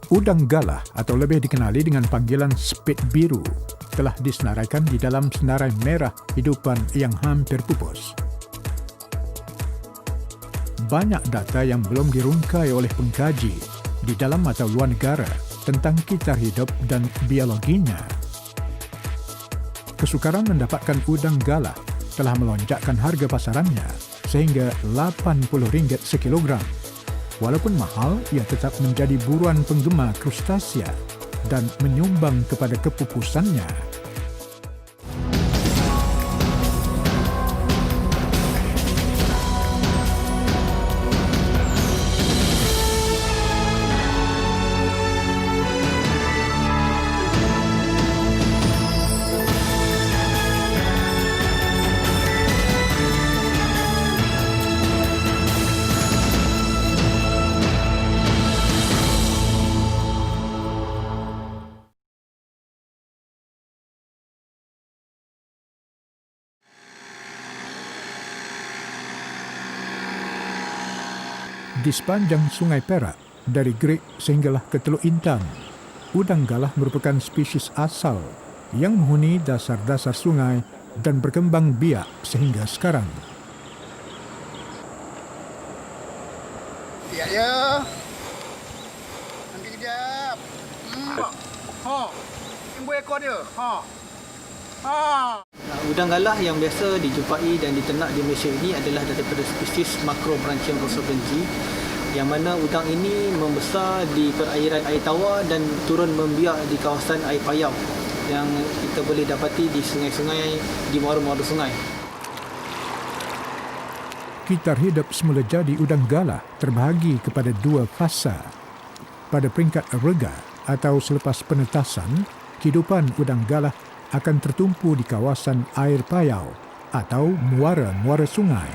Udang galah atau lebih dikenali dengan panggilan spit biru telah disenaraikan di dalam senarai merah hidupan yang hampir pupus. Banyak data yang belum dirungkai oleh pengkaji di dalam mata luar negara tentang kitar hidup dan biologinya. Kesukaran mendapatkan udang galah telah melonjakkan harga pasarannya sehingga RM80 sekilogram. Walaupun mahal, ia tetap menjadi buruan penggemar krustasia dan menyumbang kepada kepupusannya. Di sepanjang Sungai Perak, dari Grig sehinggalah ke Teluk Intan, udang galah merupakan spesies asal yang menghuni dasar-dasar sungai dan berkembang biak sehingga sekarang. Biak je. Nanti kejap. Timbul ekor dia. Udang galah yang biasa dijumpai dan diternak di Malaysia ini adalah daripada spesies Macrobranchium rosebenji, yang mana udang ini membesar di perairan air tawar dan turun membiak di kawasan air payau yang kita boleh dapati di sungai-sungai, di muara-muara sungai. Kitar hidup semula jadi udang galah terbahagi kepada dua fasa. Pada peringkat rega atau selepas penetasan, kehidupan udang galah akan tertumpu di kawasan air payau atau muara-muara sungai.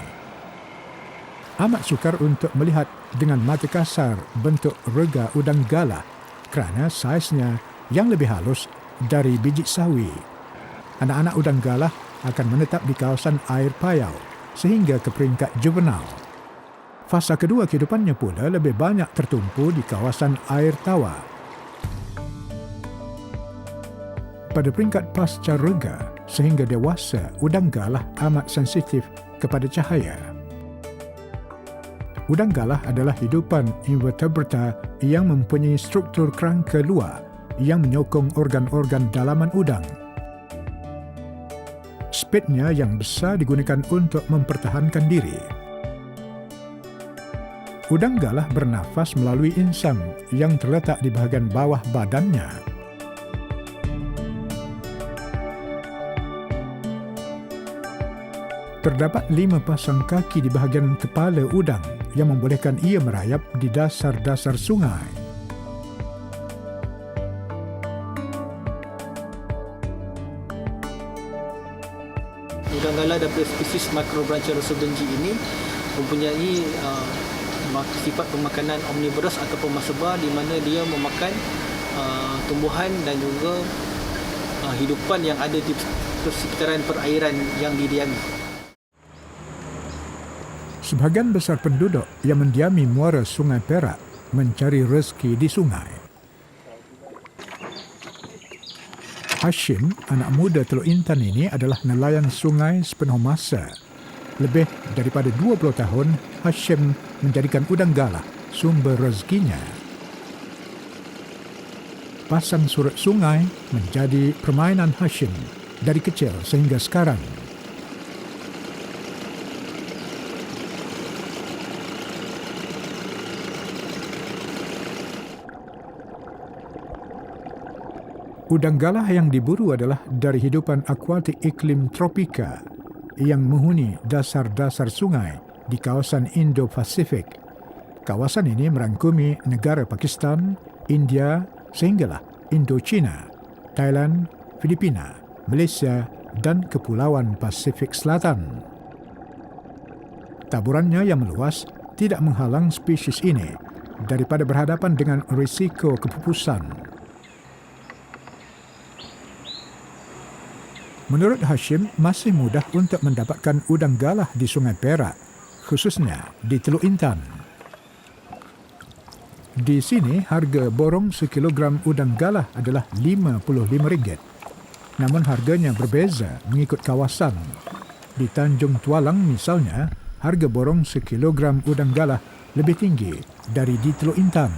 Amat sukar untuk melihat dengan mata kasar bentuk rega udang galah kerana saiznya yang lebih halus dari biji sawi. Anak-anak udang galah akan menetap di kawasan air payau sehingga ke peringkat juvenal. Fasa kedua kehidupannya pula lebih banyak tertumpu di kawasan air tawar. Pada peringkat pasca rega sehingga dewasa, udang galah amat sensitif kepada cahaya. Udang galah adalah hidupan invertebrata yang mempunyai struktur kerangka luar yang menyokong organ-organ dalaman udang. Spitnya yang besar digunakan untuk mempertahankan diri. Udang galah bernafas melalui insang yang terletak di bahagian bawah badannya. Terdapat 5 pasang kaki di bahagian kepala udang yang membolehkan ia merayap di dasar-dasar sungai. Udang galah daripada spesies Macrobranchium rosebenji ini mempunyai sifat pemakanan omnivorous ataupun masebar, di mana dia memakan tumbuhan dan juga hidupan yang ada di persekitaran perairan yang didiami. Sebahagian besar penduduk yang mendiami muara Sungai Perak mencari rezeki di sungai. Hashim, anak muda Teluk Intan ini adalah nelayan sungai sepenuh masa. Lebih daripada 20 tahun, Hashim menjadikan udang galah sumber rezekinya. Pasang surut sungai menjadi permainan Hashim dari kecil sehingga sekarang. Udang galah yang diburu adalah dari hidupan akuatik iklim tropika yang menghuni dasar-dasar sungai di kawasan Indo-Pasifik. Kawasan ini merangkumi negara Pakistan, India, sehinggalah Indochina, Thailand, Filipina, Malaysia dan Kepulauan Pasifik Selatan. Taburannya yang meluas tidak menghalang spesies ini daripada berhadapan dengan risiko kepupusan. Menurut Hashim, masih mudah untuk mendapatkan udang galah di Sungai Perak, khususnya di Teluk Intan. Di sini harga borong sekilogram udang galah adalah RM55. Namun harganya berbeza mengikut kawasan. Di Tanjung Tualang misalnya, harga borong sekilogram udang galah lebih tinggi dari di Teluk Intan.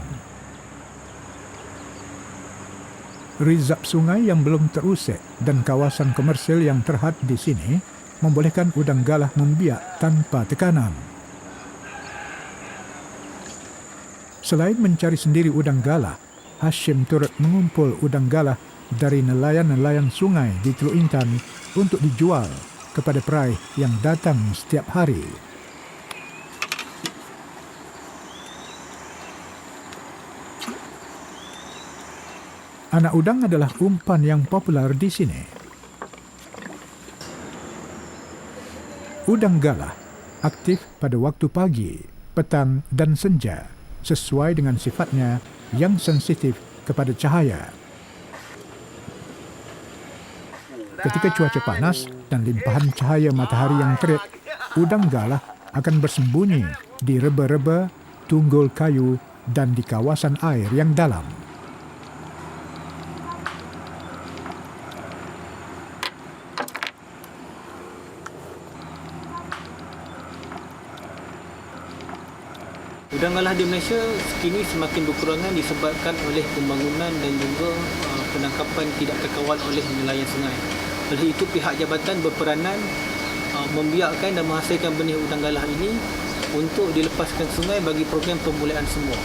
Rizab sungai yang belum terusik dan kawasan komersil yang terhad di sini membolehkan udang galah membiak tanpa tekanan. Selain mencari sendiri udang galah, Hashim turut mengumpul udang galah dari nelayan-nelayan sungai di Teluk Intan untuk dijual kepada peraih yang datang setiap hari. Anak udang adalah umpan yang popular di sini. Udang galah aktif pada waktu pagi, petang dan senja, sesuai dengan sifatnya yang sensitif kepada cahaya. Ketika cuaca panas dan limpahan cahaya matahari yang terik, udang galah akan bersembunyi di reba-reba, tunggul kayu dan di kawasan air yang dalam. Udang galah di Malaysia kini semakin berkurangan disebabkan oleh pembangunan dan juga penangkapan tidak terkawal oleh nelayan sungai. Oleh itu pihak jabatan berperanan membiakkan dan menghasilkan benih udang galah ini untuk dilepaskan sungai bagi program pemulihan semua.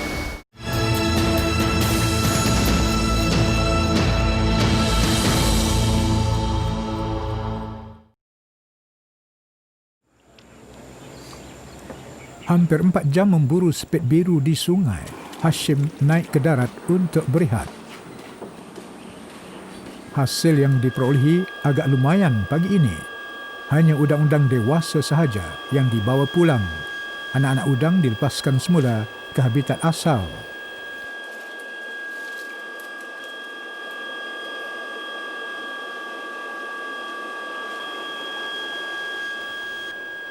Hampir 4 jam memburu spet biru di sungai, Hashim naik ke darat untuk berehat. Hasil yang diperolehi agak lumayan pagi ini. Hanya udang-udang dewasa sahaja yang dibawa pulang. Anak-anak udang dilepaskan semula ke habitat asal.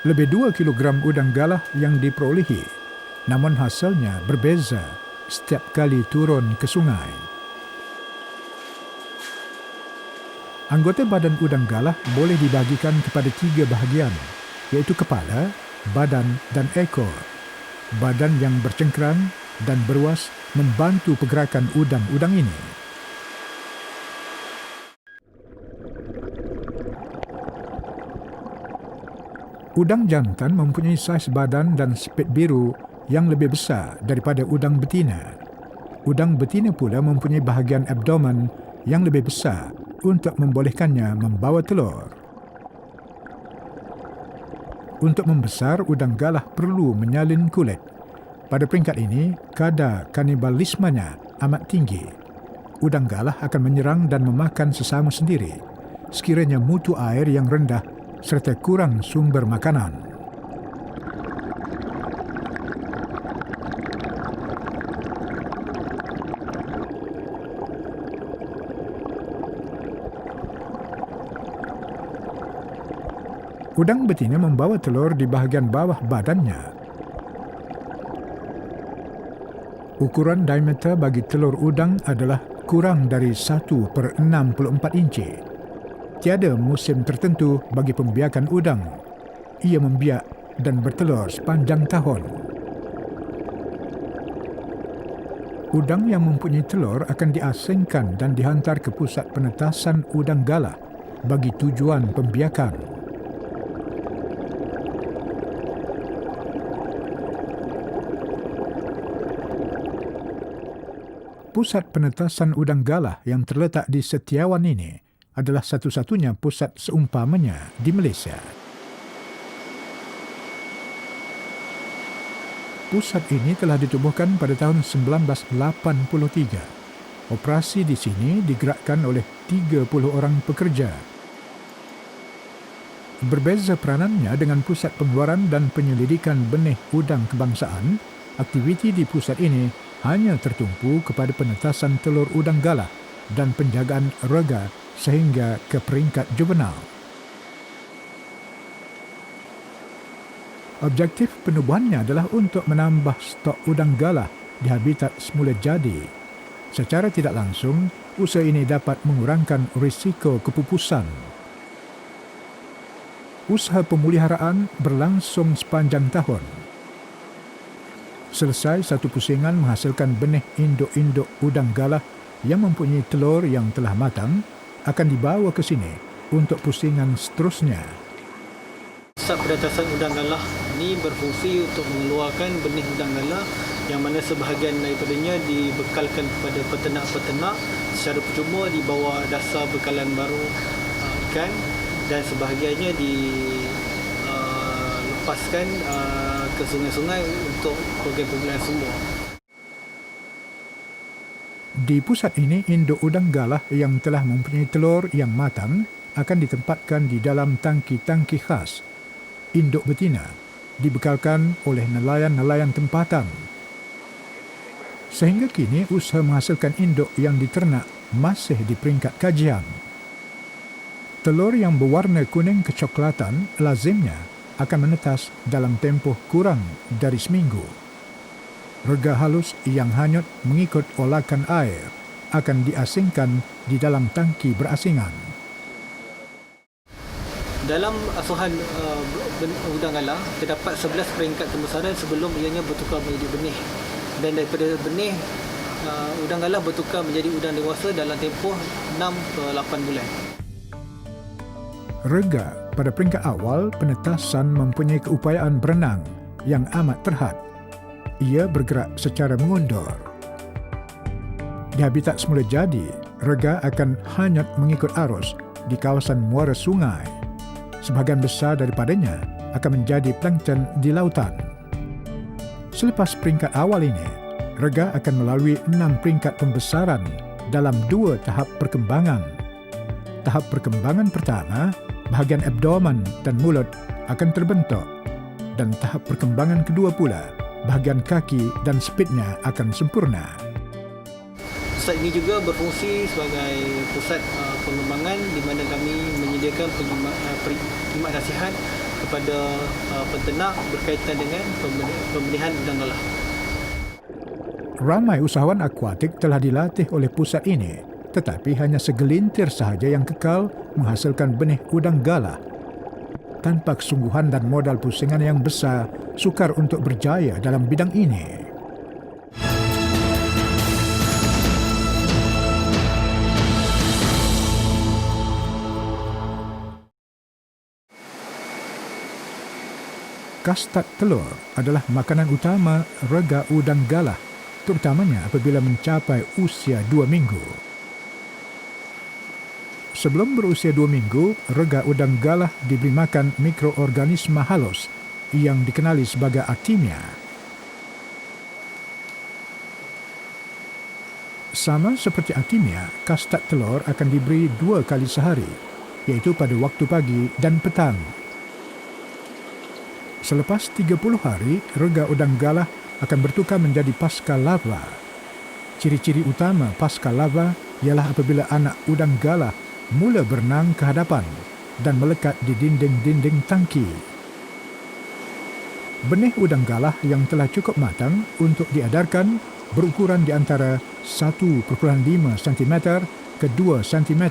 Lebih 2 kilogram udang galah yang diperolehi, namun hasilnya berbeza setiap kali turun ke sungai. Anggota badan udang galah boleh dibagikan kepada 3 bahagian, iaitu kepala, badan dan ekor. Badan yang bercengkerang dan beruas membantu pergerakan udang-udang ini. Udang jantan mempunyai saiz badan dan spet biru yang lebih besar daripada udang betina. Udang betina pula mempunyai bahagian abdomen yang lebih besar untuk membolehkannya membawa telur. Untuk membesar, udang galah perlu menyalin kulit. Pada peringkat ini, kadar kanibalismenya amat tinggi. Udang galah akan menyerang dan memakan sesama sendiri, sekiranya mutu air yang rendah serta kurang sumber makanan. Udang betina membawa telur di bahagian bawah badannya. Ukuran diameter bagi telur udang adalah kurang dari 1/64 inci. Tiada musim tertentu bagi pembiakan udang. Ia membiak dan bertelur sepanjang tahun. Udang yang mempunyai telur akan diasingkan dan dihantar ke pusat penetasan udang galah bagi tujuan pembiakan. Pusat penetasan udang galah yang terletak di Setiawan ini adalah satu-satunya pusat seumpamanya di Malaysia. Pusat ini telah ditubuhkan pada tahun 1983. Operasi di sini digerakkan oleh 30 orang pekerja. Berbeza peranannya dengan pusat pengeluaran dan penyelidikan benih udang kebangsaan, aktiviti di pusat ini hanya tertumpu kepada penetasan telur udang galah dan penjagaan rega sehingga ke peringkat juvenil. Objektif penubuhannya adalah untuk menambah stok udang galah di habitat semula jadi. Secara tidak langsung, usaha ini dapat mengurangkan risiko kepupusan. Usaha pemeliharaan berlangsung sepanjang tahun. Selesai satu pusingan menghasilkan benih induk-induk udang galah yang mempunyai telur yang telah matang, akan dibawa ke sini untuk pusingan seterusnya. Pusat penetasan udang galah ini berfungsi untuk mengeluarkan benih udang galah yang mana sebahagian daripadanya dibekalkan kepada peternak-peternak secara percuma di bawah dasar bekalan baru ikan, dan sebahagiannya dilepaskan ke sungai-sungai untuk program pembelian sumur. Di pusat ini, induk udang galah yang telah mempunyai telur yang matang akan ditempatkan di dalam tangki-tangki khas. Induk betina dibekalkan oleh nelayan-nelayan tempatan. Sehingga kini, usaha menghasilkan induk yang diternak masih di peringkat kajian. Telur yang berwarna kuning kecoklatan lazimnya akan menetas dalam tempoh kurang dari seminggu. Rega halus yang hanyut mengikut olakan air akan diasingkan di dalam tangki berasingan. Dalam asuhan udang galah, terdapat 11 peringkat pembesaran sebelum ianya bertukar menjadi benih. Dan daripada benih, udang galah bertukar menjadi udang dewasa dalam tempoh 6 ke 8 bulan. Rega pada peringkat awal penetasan mempunyai keupayaan berenang yang amat terhad. Ia bergerak secara mengundur. Di habitat semula jadi, rega akan hanyut mengikut arus di kawasan muara sungai. Sebahagian besar daripadanya akan menjadi plankton di lautan. Selepas peringkat awal ini, rega akan melalui 6 peringkat pembesaran dalam 2 tahap perkembangan. Tahap perkembangan pertama, bahagian abdomen dan mulut akan terbentuk, dan tahap perkembangan kedua pula, bahagian kaki dan spitnya akan sempurna. Pusat ini juga berfungsi sebagai pusat pengembangan di mana kami menyediakan perkhidmat nasihat kepada peternak berkaitan dengan pembenihan udang galah. Ramai usahawan akuatik telah dilatih oleh pusat ini, tetapi hanya segelintir sahaja yang kekal menghasilkan benih udang galah. Tanpa kesungguhan dan modal pusingan yang besar, sukar untuk berjaya dalam bidang ini. Kastad telur adalah makanan utama rega udang galah, terutamanya apabila mencapai usia 2 minggu. Sebelum berusia 2 minggu, rega udang galah diberi makan mikroorganisma halus yang dikenali sebagai artemia. Sama seperti artemia, kastad telur akan diberi 2 kali sehari, iaitu pada waktu pagi dan petang. Selepas 30 hari, rega udang galah akan bertukar menjadi pasca larva. Ciri-ciri utama pasca larva ialah apabila anak udang galah mula berenang ke hadapan dan melekat di dinding-dinding tangki. Benih udang galah yang telah cukup matang untuk diedarkan berukuran di antara 1,5 cm ke 2 cm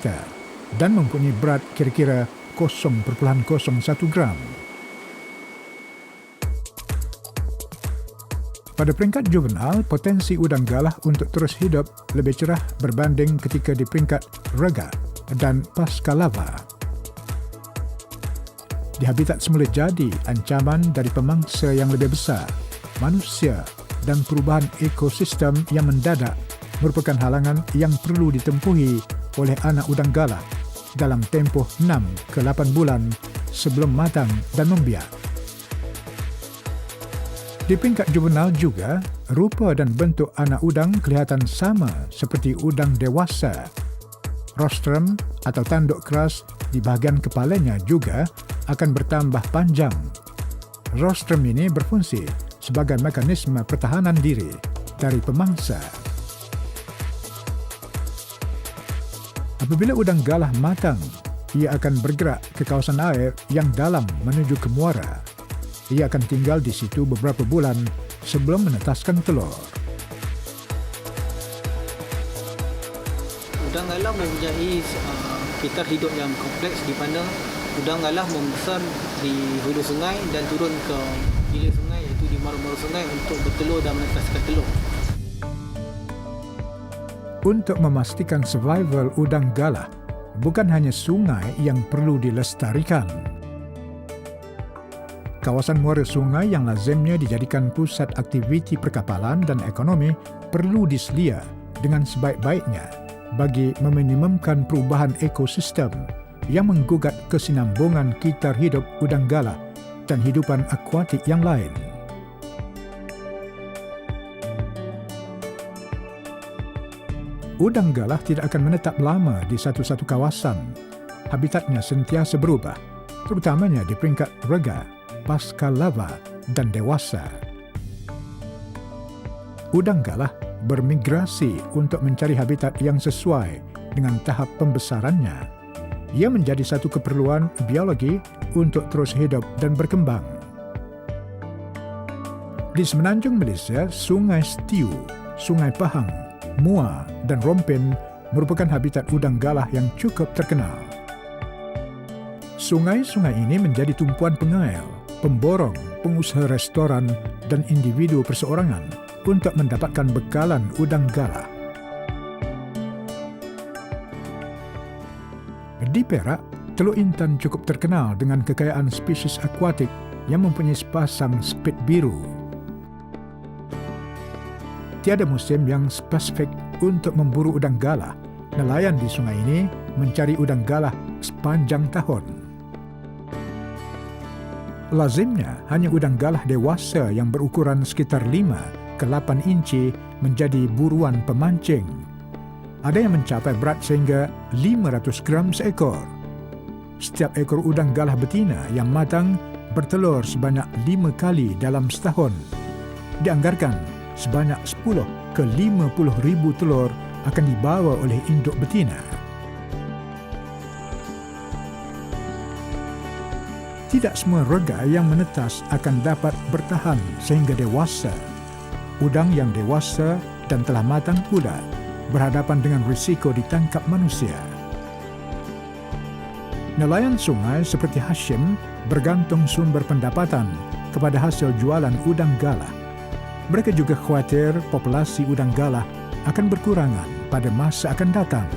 dan mempunyai berat kira-kira 0,01 gram. Pada peringkat juvenil, potensi udang galah untuk terus hidup lebih cerah berbanding ketika di peringkat rega dan pasca larva. Di habitat semula jadi, ancaman dari pemangsa yang lebih besar, manusia dan perubahan ekosistem yang mendadak merupakan halangan yang perlu ditempuhi oleh anak udang galah dalam tempoh 6 ke 8 bulan sebelum matang dan membiak. Di peringkat juvenil juga, rupa dan bentuk anak udang kelihatan sama seperti udang dewasa. Rostrum atau tanduk keras di bahagian kepalanya juga akan bertambah panjang. Rostrum ini berfungsi sebagai mekanisme pertahanan diri dari pemangsa. Apabila udang galah matang, ia akan bergerak ke kawasan air yang dalam menuju ke muara. Ia akan tinggal di situ beberapa bulan sebelum menetaskan telur. Udang galah mempunyai sekitar hidup yang kompleks di mana udang galah membesar di hulu sungai dan turun ke hilir sungai iaitu di maru-maru sungai untuk bertelur dan menetaskan telur. Untuk memastikan survival udang galah, bukan hanya sungai yang perlu dilestarikan. Kawasan muara sungai yang lazimnya dijadikan pusat aktiviti perkapalan dan ekonomi perlu diselia dengan sebaik-baiknya bagi meminimumkan perubahan ekosistem yang menggugat kesinambungan kitar hidup udang galah dan hidupan akuatik yang lain. Udang galah tidak akan menetap lama di satu-satu kawasan. Habitatnya sentiasa berubah, terutamanya di peringkat rega, pasca lava, dan dewasa. Udang galah bermigrasi untuk mencari habitat yang sesuai dengan tahap pembesarannya. Ia menjadi satu keperluan biologi untuk terus hidup dan berkembang. Di semenanjung Malaysia, Sungai Setiu, Sungai Pahang, Muar dan Rompin merupakan habitat udang galah yang cukup terkenal. Sungai-sungai ini menjadi tumpuan pengail, pemborong, pengusaha restoran dan individu perseorangan untuk mendapatkan bekalan udang galah. Di Perak, Teluk Intan cukup terkenal dengan kekayaan spesies akuatik yang mempunyai sepasang spit biru. Tiada musim yang spesifik untuk memburu udang galah. Nelayan di sungai ini mencari udang galah sepanjang tahun. Lazimnya, hanya udang galah dewasa yang berukuran sekitar 5 ke 8 inci menjadi buruan pemancing. Ada yang mencapai berat sehingga 500 gram seekor. Setiap ekor udang galah betina yang matang bertelur sebanyak 5 kali dalam setahun. Dianggarkan sebanyak 10 ke 50 ribu telur akan dibawa oleh induk betina. Tidak semua rega yang menetas akan dapat bertahan sehingga dewasa. Udang yang dewasa dan telah matang pula berhadapan dengan risiko ditangkap manusia. Nelayan sungai seperti Hashim bergantung sumber pendapatan kepada hasil jualan udang galah. Mereka juga khawatir populasi udang galah akan berkurangan pada masa akan datang.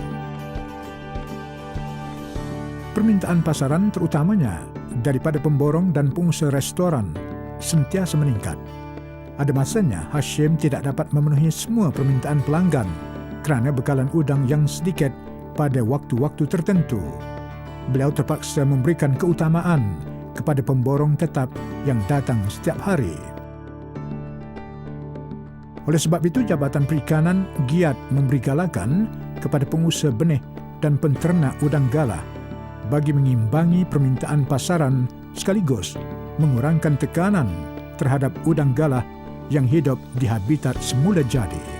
Permintaan pasaran terutamanya daripada pemborong dan pengusaha restoran sentiasa meningkat. Ada masanya Hashim tidak dapat memenuhi semua permintaan pelanggan kerana bekalan udang yang sedikit pada waktu-waktu tertentu. Beliau terpaksa memberikan keutamaan kepada pemborong tetap yang datang setiap hari. Oleh sebab itu, Jabatan Perikanan giat memberi galakan kepada pengusaha benih dan penternak udang galah bagi mengimbangi permintaan pasaran sekaligus mengurangkan tekanan terhadap udang galah yang hidup di habitat semula jadi.